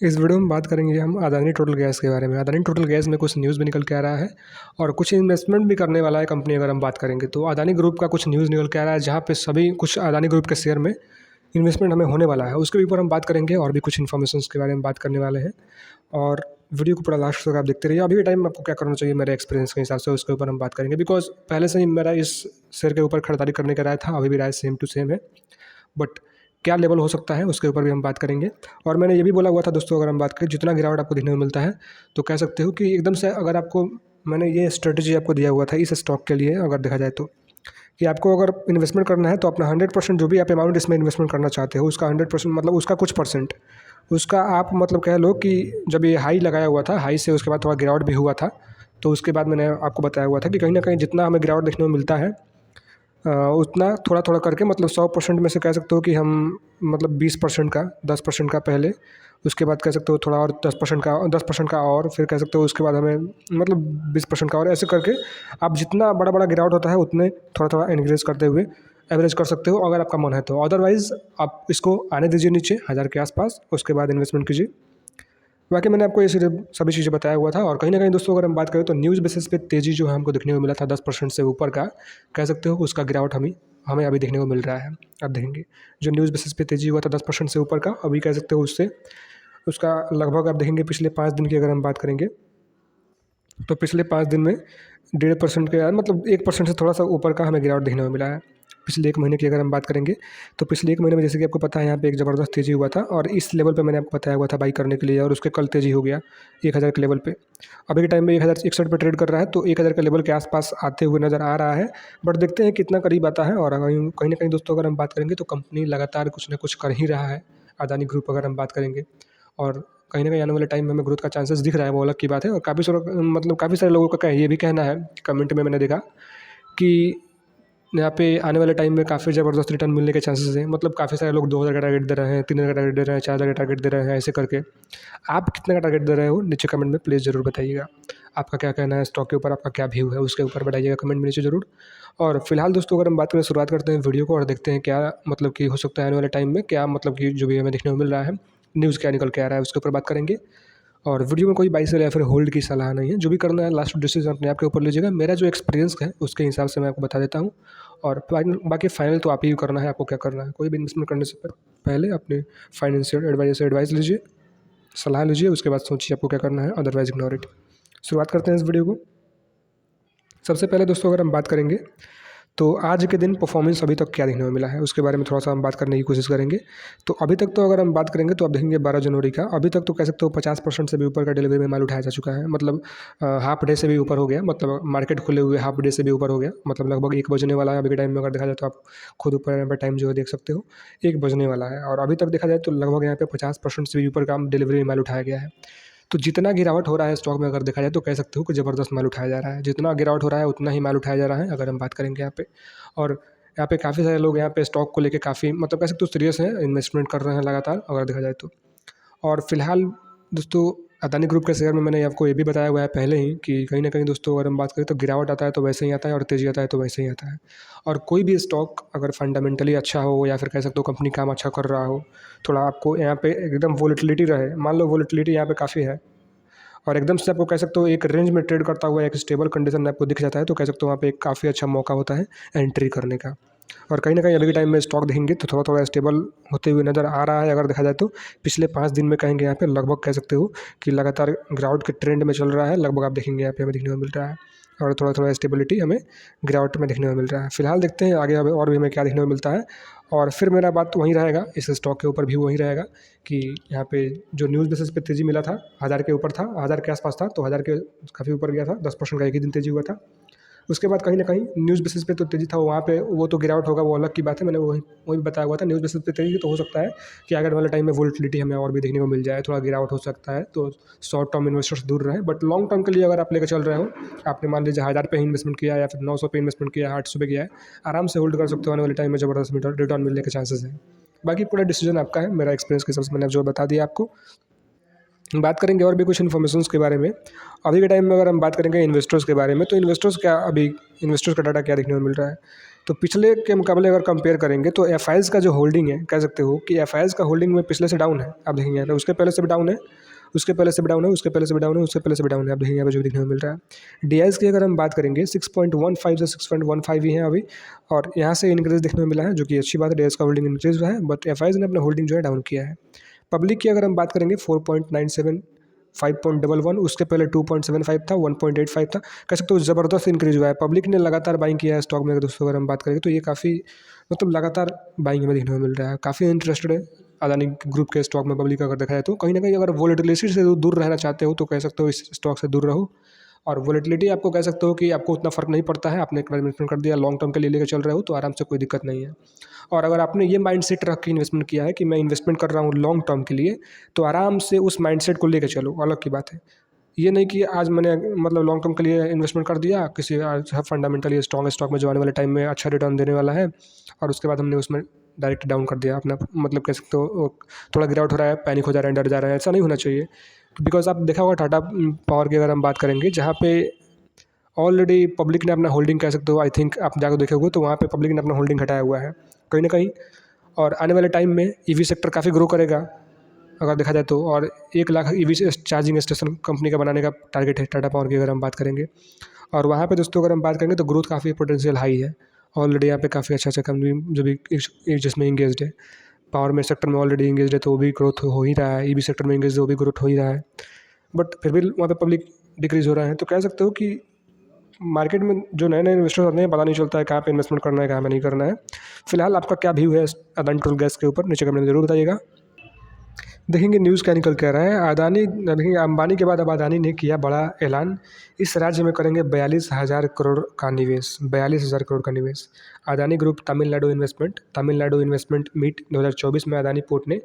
इस वीडियो में बात करेंगे हम अदानी टोटल गैस के बारे में। अदानी टोटल गैस में कुछ न्यूज़ भी निकल के आ रहा है और कुछ इन्वेस्टमेंट भी करने वाला है कंपनी। अगर हम बात करेंगे तो अदानी ग्रुप का कुछ न्यूज़ निकल के आ रहा है, जहाँ पे सभी कुछ अदानी ग्रुप के शेयर में इन्वेस्टमेंट हमें होने वाला है। उसके ऊपर हम बात करेंगे और भी कुछ इन्फॉर्मेशन के बारे में बात करने वाले हैं। और वीडियो को पूरा लास्ट तक आप देखते रहिए। अभी के टाइम में आपको क्या करना चाहिए मेरे एक्सपीरियंस के हिसाब से, उसके ऊपर हम बात करेंगे। बिकॉज पहले से ही मेरा इस शेयर के ऊपर खरीदारी करने का राय था, अभी भी राय सेम टू सेम है। बट क्या लेवल हो सकता है उसके ऊपर भी हम बात करेंगे। और मैंने ये भी बोला हुआ था दोस्तों, अगर हम बात करें जितना गिरावट आपको देखने को मिलता है तो कह सकते हो कि एकदम से, अगर आपको मैंने ये स्ट्रेटजी आपको दिया हुआ था इस स्टॉक के लिए, अगर देखा जाए तो कि आपको अगर इन्वेस्टमेंट करना है तो अपना 100% जो भी आप अमाउंट इसमें इन्वेस्टमेंट करना चाहते हो उसका 100% मतलब उसका कुछ परसेंट उसका आप मतलब कह लो कि जब ये हाई लगाया हुआ था, हाई से उसके बाद थोड़ा गिरावट भी हुआ था, तो उसके बाद मैंने आपको बताया हुआ था कि कहीं ना कहीं जितना हमें गिरावट देखने को मिलता है उतना थोड़ा थोड़ा करके, मतलब 100% में से कह सकते हो कि हम मतलब 20% का, 10% का पहले, उसके बाद कह सकते हो थोड़ा और 10% का और फिर कह सकते हो उसके बाद हमें मतलब 20% का और, ऐसे करके आप जितना बड़ा बड़ा गिरावट होता है उतने थोड़ा थोड़ा इंक्रीज करते हुए एवरेज कर सकते हो अगर आपका मन है तो। अदरवाइज़ आप इसको आने दीजिए नीचे 1000 के आसपास, उसके बाद इन्वेस्टमेंट कीजिए। बाकी मैंने आपको ये सभी चीज़ें बताया हुआ था। और कहीं ना कहीं दोस्तों अगर हम बात करें तो न्यूज़ बेसिस पे तेज़ी जो है हमको देखने को मिला था 10% से ऊपर का, कह सकते हो उसका गिरावट हमें हमें अभी देखने को मिल रहा है। अब देखेंगे जो न्यूज़ बेसिस पे तेज़ी हुआ था 10% से ऊपर का, अभी कह सकते हो उससे उसका लगभग आप देखेंगे पिछले 5 दिन की अगर हम बात करेंगे तो पिछले 5 दिन में 1.5% के, मतलब 1% से थोड़ा सा ऊपर का हमें गिरावट देखने को मिला है। पिछले 1 महीने की अगर हम बात करेंगे तो पिछले 1 महीने में जैसे कि आपको पता है यहाँ पे एक ज़बरदस्त तेज़ी हुआ था और इस लेवल पे मैंने आपको बताया हुआ था बाई करने के लिए, और उसके कल तेज़ी हो गया 1000 के लेवल पे। अभी के टाइम में 1061 पे ट्रेड कर रहा है, तो 1000 के लेवल के आसपास आते हुए नज़र आ रहा है। बट देखते हैं कितना करीब आता है। और कहीं ना कहीं दोस्तों अगर हम बात करेंगे तो कंपनी लगातार कुछ ना कुछ कर ही रहा है, अदानी ग्रुप अगर हम बात करेंगे। और कहीं न कहीं आने वाले टाइम में हमें ग्रोथ का चांसेस दिख रहा है, वो अलग की बात है। और काफ़ी सारे लोगों का ये भी कहना है, कमेंट में मैंने देखा कि यहाँ पे आने वाले टाइम में काफ़ी ज़बरदस्त रिटर्न मिलने के चांसेस हैं। मतलब काफ़ी सारे लोग 2000 का टारगेट दे रहे हैं, 3000 का टारगेट दे रहे हैं, 4000 का टारगेट दे रहे हैं, ऐसे करके। आप कितने का टारगेट दे रहे हो नीचे कमेंट में प्लीज़ ज़रूर बताइएगा। आपका क्या कहना है स्टॉक के ऊपर, आपका क्या व्यू है उसके ऊपर बताइएगा कमेंट में नीचे ज़रूर। और फिलहाल दोस्तों अगर हम बात करें, शुरुआत करते हैं वीडियो को और देखते हैं क्या मतलब कि हो सकता है आने वाले टाइम में, क्या मतलब कि जो भी हमें देखने को मिल रहा है, न्यूज़ क्या निकल के आ रहा है उसके ऊपर बात करेंगे। और वीडियो में कोई बाई सेल या फिर होल्ड की सलाह नहीं है, जो भी करना है लास्ट डिसीजन अपने आप के ऊपर लीजिएगा। मेरा जो एक्सपीरियंस है उसके हिसाब से मैं आपको बता देता हूँ। और बाकी फाइनल तो आप ही करना है, आपको क्या करना है। कोई भी इन्वेस्टमेंट करने से पहले अपने फाइनेंशियल एडवाइजर से एडवाइस लीजिए, सलाह लीजिए, उसके बाद सोचिए आपको क्या करना है, अदरवाइज इग्नोर इट। शुरुआत करते हैं इस वीडियो को। सबसे पहले दोस्तों अगर हम बात करेंगे तो आज के दिन परफॉर्मेंस अभी तक क्या देखने को मिला है उसके बारे में थोड़ा सा हम बात करने की कोशिश करेंगे। तो अभी तक तो अगर हम बात करेंगे तो आप देखेंगे 12 जनवरी का, अभी तक तो कह सकते हो 50% से भी ऊपर का डिलीवरी में माल उठाया जा चुका है। मतलब हाफ डे से भी ऊपर हो गया, मतलब मार्केट खुले हुए हाफ डे से भी ऊपर हो गया। मतलब लगभग 1 बजने वाला है अभी के टाइम में। अगर देखा जाए तो आप खुद ऊपर यहाँ पर टाइम जो है देख सकते हो, 1 बजने वाला है। और अभी तक देखा जाए तो लगभग यहाँ पे 50% से भी ऊपर का डिलीवरी में माल उठाया गया है। तो जितना गिरावट हो रहा है स्टॉक में अगर देखा जाए तो कह सकते हो कि ज़बरदस्त माल उठाया जा रहा है। जितना गिरावट हो रहा है उतना ही माल उठाया जा रहा है अगर हम बात करेंगे यहाँ पे। और यहाँ पे काफ़ी सारे लोग यहाँ पे स्टॉक को लेके काफ़ी मतलब कह सकते हो सीरियस हैं, इन्वेस्टमेंट कर रहे हैं लगातार अगर देखा जाए तो। और फिलहाल दोस्तों अदानी ग्रुप के शेयर में मैंने आपको ये भी बताया हुआ है पहले ही कि कहीं ना कहीं दोस्तों अगर हम बात करें तो गिरावट आता है तो वैसे ही आता है, और तेज़ी आता है तो वैसे ही आता है। और कोई भी स्टॉक अगर फंडामेंटली अच्छा हो या फिर कह सकते हो कंपनी काम अच्छा कर रहा हो, थोड़ा आपको यहाँ पे एकदम वोलेटिलिटी रहे, मान लो वोलेटिलिटी यहाँ पे काफ़ी है और एकदम से आपको कह सकते हो एक रेंज में ट्रेड करता हुआ एक स्टेबल कंडीशन में आपको दिख जाता है, तो कह सकते हो वहाँ पे एक काफ़ी अच्छा मौका होता है एंट्री करने का। और कहीं ना कहीं अभी के टाइम में स्टॉक देखेंगे तो थोड़ा थोड़ा स्टेबल होते हुए नज़र आ रहा है अगर देखा जाए तो। पिछले 5 दिन में कहेंगे यहाँ पे लगभग कह सकते हो कि लगातार गिरावट के ट्रेंड में चल रहा है, लगभग आप देखेंगे यहाँ पे हमें देखने को मिल रहा है। और थोड़ा थोड़ा स्टेबिलिटी हमें गिरावट में देखने को मिल रहा है। फिलहाल देखते हैं आगे हमें और भी हमें क्या देखने को मिलता है। और फिर मेरा बात वहीं रहेगा, इस स्टॉक के ऊपर भी वहीं रहेगा कि यहाँ पे जो न्यूज़ बेसिस पे तेज़ी मिला था 1000 के ऊपर था, 1000 के आसपास था, तो 1000 के काफ़ी ऊपर गया था, 10% का एक ही दिन तेज़ी हुआ था। उसके बाद कहीं न कहीं न्यूज़ बेसिस पे तो तेज़ी था, वहाँ पे वो तो गिरावट होगा वो अलग की बात है। मैंने वही वही बताया हुआ था, न्यूज़ बेसिस पे तेज़ी तो हो सकता है कि आगे वाले टाइम में वोलेटिलिटी हमें और भी देखने को मिल जाए, थोड़ा गिरावट हो सकता है, तो शॉर्ट टर्म इन्वेस्टर्स दूर रहें। बट लॉन्ग टर्म के लिए अगर आप लेकर चल रहे हो, आपने मान लीजिए 1000 पे ही इन्वेस्टमेंट किया या फिर 900 पे इन्वेस्टमेंट किया, 800 पे किया है, आराम से होल्ड कर सकते हो। आने वाले टाइम में ज़बरदस्त रिटर्न मिलने के चांसेस हैं। बाकी पूरा डिसीजन आपका है, मेरा एक्सपीरियंस के हिसाब से मैंने जो बता दिया आपको। बात करेंगे और भी कुछ इन्फॉर्मेशंस के बारे में। अभी के टाइम में अगर हम बात करेंगे इन्वेस्टर्स के बारे में, तो इन्वेस्टर्स का डाटा क्या देखने को मिल रहा है तो पिछले के मुकाबले अगर कंपेयर करेंगे तो एफआईज़ का जो होल्डिंग है, कह सकते हो कि एफआईज़ का होल्डिंग में पिछले से डाउन है। आप देखेंगे यहाँ पे उसके पहले से भी डाउन है, उसके पहले से भी डाउन है, उसके पहले से भी डाउन है, उसके पहले से भी डाउन है। आप देखेंगे यहाँ पे जो देखने को मिल रहा है। डीआईज़ की अगर हम बात करेंगे 6.15 से 6.15 ही है अभी, और यहाँ से इंक्रीज देखने को मिला है, जो कि अच्छी बात है। डीआईज़ का होल्डिंग इंक्रीज हुआ है, बट एफआईज़ ने अपना होल्डिंग जो है डाउन किया है। पब्लिक की अगर हम बात करेंगे 4.97, 5.11, उसके पहले 2.75 था, 1.85 था। कह सकते हो ज़बरदस्त इंक्रीज हुआ है। पब्लिक ने लगातार बाइंग किया है स्टॉक में। अगर दोस्तों अगर हम बात करेंगे तो ये काफ़ी मतलब लगातार बाइंग हमें देखने को मिल रहा है। काफ़ी इंटरेस्टेड है अदानी ग्रुप के स्टॉक में पब्लिक अगर देखा जाए तो। कहीं ना कहीं अगर वोलेटिलिटी से दूर रहना चाहते हो तो कह सकते हो इस स्टॉक से दूर रहो। और वोलेटिलिटी आपको कह सकते हो कि आपको उतना फ़र्क नहीं पड़ता है, आपने एक बार इन्वेस्टमेंट कर दिया, लॉन्ग टर्म के लिए लेकर चल रहे हो तो आराम से कोई दिक्कत नहीं है। और अगर आपने ये माइंडसेट रख के इन्वेस्टमेंट किया है कि मैं इन्वेस्टमेंट कर रहा हूँ लॉन्ग टर्म के लिए, तो आराम से उस माइंडसेट को लेकर चलो, अलग की बात है। ये नहीं कि आज मैंने मतलब लॉन्ग टर्म के लिए इन्वेस्टमेंट कर दिया किसी फंडामेंटली स्ट्रॉन्ग स्टॉक में जो आने वाले टाइम में अच्छा रिटर्न देने वाला है, और उसके बाद हमने उसमें डायरेक्ट डाउन कर दिया अपना, मतलब कह सकते हो थोड़ा गिरावट हो रहा है, पैनिक हो जा रहा है, डर जा रहा है। ऐसा नहीं होना चाहिए। बिकॉज आप देखा होगा टाटा पावर की अगर हम बात करेंगे, जहाँ पे ऑलरेडी पब्लिक ने अपना होल्डिंग, कह सकते हो, आई थिंक आप जाकर देखे होगे तो वहाँ पे पब्लिक ने अपना होल्डिंग घटाया हुआ है कहीं ना कहीं। और आने वाले टाइम में ईवी सेक्टर काफ़ी ग्रो करेगा अगर देखा जाए तो। और 1 lakh EV charging station company का बनाने का टारगेट है टाटा पावर की अगर हम बात करेंगे। और वहाँ पे दोस्तों अगर हम बात करेंगे तो ग्रोथ काफ़ी पोटेंशियल हाई है। ऑलरेडी यहाँ पे काफ़ी अच्छा अच्छा कंपनी जो भी जिसमें इंगेज्ड है, पावर में सेक्टर में ऑलरेडी इंगेज्ड है, तो वो भी ग्रोथ हो ही रहा है। ईवी सेक्टर में इंगेज है, वो भी ग्रोथ हो ही रहा है। बट फिर भी वहाँ पे पब्लिक डिक्रीज़ हो रहा है। तो कह सकते हो कि मार्केट में जो नए नए इन्वेस्टर्स आते हैं, पता नहीं चलता है कहाँ पे इन्वेस्टमेंट करना है, कहाँ पे नहीं करना है। फिलहाल आपका क्या व्यू है अदानी टोटल गैस के ऊपर, नीचे कमेंट में जरूर बताइएगा। देखेंगे न्यूज़ क्या निकल के आ रहा है। अदानी देखेंगे अंबानी के बाद अब अदानी ने किया बड़ा ऐलान, इस राज्य में करेंगे 42,000 करोड़ का निवेश। 42,000 करोड़ का निवेश। Adani group Tamil Nadu investment meet 2024 में अदानी पोर्ट ने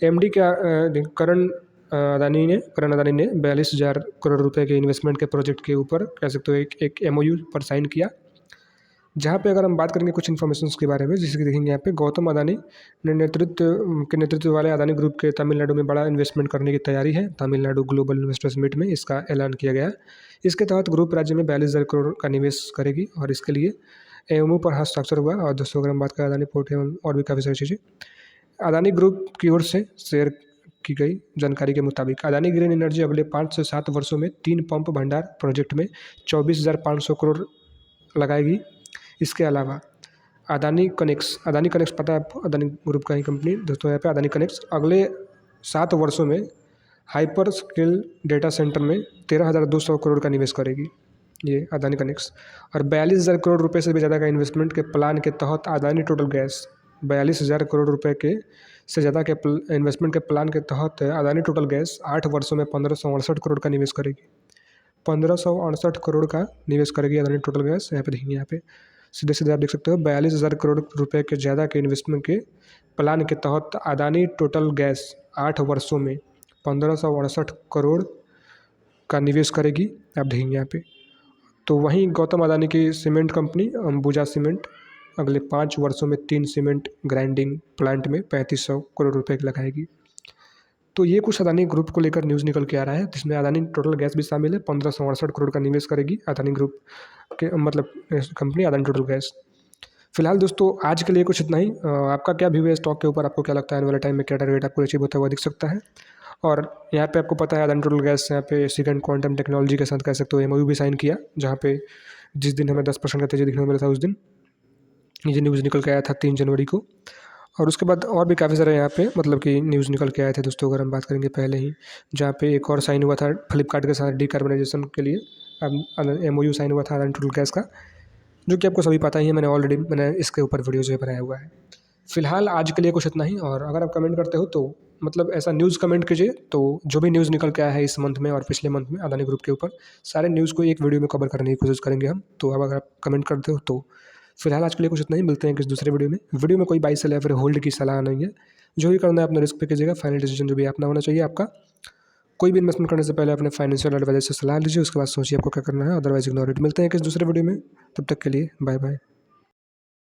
एमडी का करण अदानी ने 42,000 करोड़ रुपए के इन्वेस्टमेंट के प्रोजेक्ट के ऊपर, कह सकते हो, एक एमओयू पर साइन किया। जहाँ पे अगर हम बात करेंगे कुछ इन्फॉर्मेशंस के बारे में, जैसे कि देखेंगे यहाँ पे गौतम अदानी ने नेतृत्व वाले अदानी ग्रुप के तमिलनाडु में बड़ा इन्वेस्टमेंट करने की तैयारी है। तमिलनाडु ग्लोबल इन्वेस्टर्स मीट में इसका ऐलान किया गया। इसके तहत ग्रुप राज्य में 42,000 करोड़ का निवेश करेगी, और इसके लिए एमओयू पर हस्ताक्षर हुआ। और दोस्तों अगर हम बात करें अदानी पोर्ट एवं और भी काफ़ी सारी चीज़ें अदानी ग्रुप की ओर से शेयर की गई जानकारी के मुताबिक, अदानी ग्रीन एनर्जी अगले 5 से 7 वर्षों में 3 पंप भंडार प्रोजेक्ट में 24,500 करोड़ लगाएगी। इसके अलावा अदानी कनेक्स पता है आपको, अदानी ग्रुप का ही कंपनी दोस्तों। यहाँ पे अदानी कनेक्स अगले 7 वर्षों में हाइपर स्केल डेटा सेंटर में 13,200 करोड़ का निवेश करेगी ये अदानी कनेक्स। और 42,000 करोड़ रुपए से भी ज़्यादा का इन्वेस्टमेंट के प्लान के तहत अदानी टोटल गैस 42,000 करोड़ रुपए के से ज़्यादा के इन्वेस्टमेंट के प्लान के तहत अदानी टोटल गैस 8 वर्षों में 1568 करोड़ का निवेश करेगी। 1568 करोड़ का निवेश करेगी अदानी टोटल गैस। यहाँ पे देखिए, यहाँ पे सीधे सीधे आप देख सकते हो 42,000 करोड़ रुपए के ज़्यादा के इन्वेस्टमेंट के प्लान के तहत अदानी टोटल गैस 8 वर्षों में 1568 करोड़ का निवेश करेगी। आप देखेंगे यहाँ पे। तो वहीं गौतम अदानी की सीमेंट कंपनी अंबुजा सीमेंट अगले 5 वर्षों में 3 सीमेंट ग्राइंडिंग प्लांट में 3500 करोड़ रुपए की लगाएगी। तो ये कुछ अदानी ग्रुप को लेकर न्यूज़ निकल के आ रहा है, जिसमें अदानी टोटल गैस भी शामिल है। 1568 करोड़ का निवेश करेगी अदानी ग्रुप के मतलब कंपनी अदानी टोटल गैस। फिलहाल दोस्तों आज के लिए कुछ इतना ही। आपका क्या व्यू है स्टॉक के ऊपर, आपको क्या लगता है आने वाले टाइम में क्या टारगेट आपको अचीव होता हुआ दिख सकता है? और यहाँ पे आपको पता है अदानी टोटल गैस यहाँ पे सेकंड क्वांटम टेक्नोलॉजी के साथ, कह सकते हो, एमओयू भी साइन किया, जहाँ पे जिस दिन हमें 10% का तेजी दिखने को मिला था उस दिन ये न्यूज़ निकल के आया था 3 जनवरी को। और उसके बाद और भी काफ़ी सारे यहाँ पे मतलब कि न्यूज़ निकल के आए थे दोस्तों, अगर हम बात करेंगे पहले ही, जहाँ पे एक और साइन हुआ था फ्लिपकार्ट के साथ डिकार्बनाइजेशन के लिए एमओयू साइन हुआ था अदानी टोटल गैस का, जो कि आपको सभी पता ही है। मैंने इसके ऊपर वीडियो जो है बनाया हुआ है। फिलहाल आज के लिए कुछ इतना ही। और अगर आप कमेंट करते हो तो मतलब ऐसा न्यूज़ कमेंट कीजिए, तो जो भी न्यूज़ निकल के आया है इस मंथ में और पिछले मंथ में अदानी ग्रुप के ऊपर, सारे न्यूज़ को एक वीडियो में कवर करने की कोशिश करेंगे हम। तो अब अगर आप कमेंट करते हो तो फिलहाल आज के लिए कुछ इतना ही। मिलते हैं किसी दूसरे वीडियो में कोई बाई सेल या फिर होल्ड की सलाह नहीं है। जो भी करना है अपने रिस्क पे कीजिएगा। फाइनल डिसीजन जो भी अपना होना चाहिए आपका। कोई भी इन्वेस्टमेंट करने से पहले अपने फाइनेंशियल एडवाइजर से सलाह लीजिए, उसके बाद सोचिए आपको क्या करना है, अदरवाइज इग्नोर इट। मिलते हैं किसी दूसरे वीडियो में, तब तक के लिए बाय बाय।